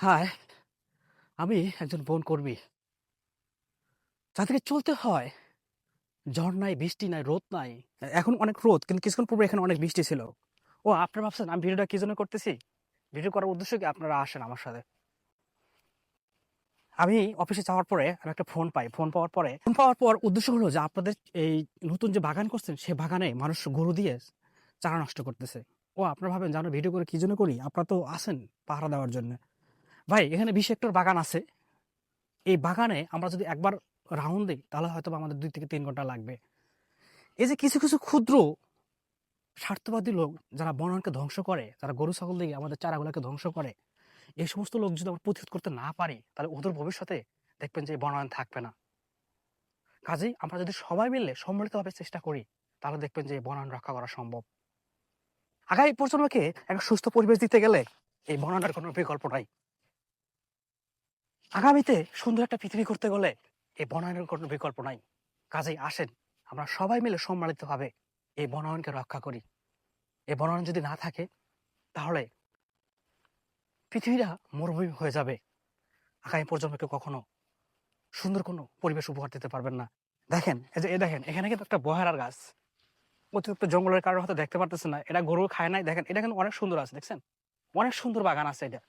High, আমি একজন বনকর্মী। যাদেরকে চলতে হয়, ঝড় নাই, বৃষ্টি নাই, রোদ নাই। এখন অনেক রোদ, কিন্তু কিছুক্ষণ পূর্বে এখানে অনেক বৃষ্টি ছিল। ও আপনারা ভাবছেন আমি ভিডিওটা কি জন্য করতেছি? ভিডিও করার উদ্দেশ্য কি? আপনারা আসেন আমার সাথে। আমি অফিসে যাওয়ার পরে আমি একটা ফোন পাই। ফোন পাওয়ার পর উদ্দেশ্য হলো যে আপনাদের এই নতুন যে বাগান করছেন, সে বাগানে মানুষ গরু দিয়ে চারা নষ্ট করতেছে। ও আপনারা ভাবেন যে আমরা ভিডিও করে কি জন্য করি? আপনারা তো আসেন পাহারা দেওয়ার জন্য। ভাই, এখানে 20 হেক্টর বাগান আছে। এই বাগানে আমরা যদি একবার রাউন্ড দিই তাহলে হয়তো বা আমাদের 2 থেকে 3 ঘন্টা লাগবে। এই যে কিছু কিছু ক্ষুদ্র স্বার্থবাদী লোক যারা বনায়নকে ধ্বংস করে, যারা গরু ছাগল দিয়ে আমাদের চারাগুলোকে ধ্বংস করে, এই সমস্ত লোক যদি আমরা প্রতিরোধ করতে না পারি তাহলে ওদের ভবিষ্যতে দেখবেন যে এই বনায়ন থাকবে না। কাজেই আমরা যদি সবাই মিলে সম্মিলিতভাবে চেষ্টা করি তাহলে দেখবেন যে এই বনায়ন রক্ষা করা সম্ভব। আগামী প্রজন্মকে একটা সুস্থ পরিবেশ দিতে গেলে এই বনায়নের কোনো বিকল্প নাই। আগামীতে সুন্দর একটা পৃথিবী করতে গেলে এই বনায়নের কোনো বিকল্প নাই। কাজেই আসেন আমরা সবাই মিলে সম্মিলিতভাবে এই বনায়নকে রক্ষা করি। এই বনায়ন যদি না থাকে তাহলে পৃথিবীটা মরুভূমি হয়ে যাবে। আগামী প্রজন্মকে কখনো সুন্দর কোনো পরিবেশ উপহার দিতে পারবেন না। দেখেন, এই যে দেখেন এখানে কিন্তু একটা বহেরার গাছ। অতিরিক্ত জঙ্গলের কারণে হয়তো দেখতে পারতেছেন না। এটা গরু খায় নাই। দেখেন এটা কিন্তু অনেক সুন্দর আছে, দেখছেন? অনেক সুন্দর বাগান আছে এটা।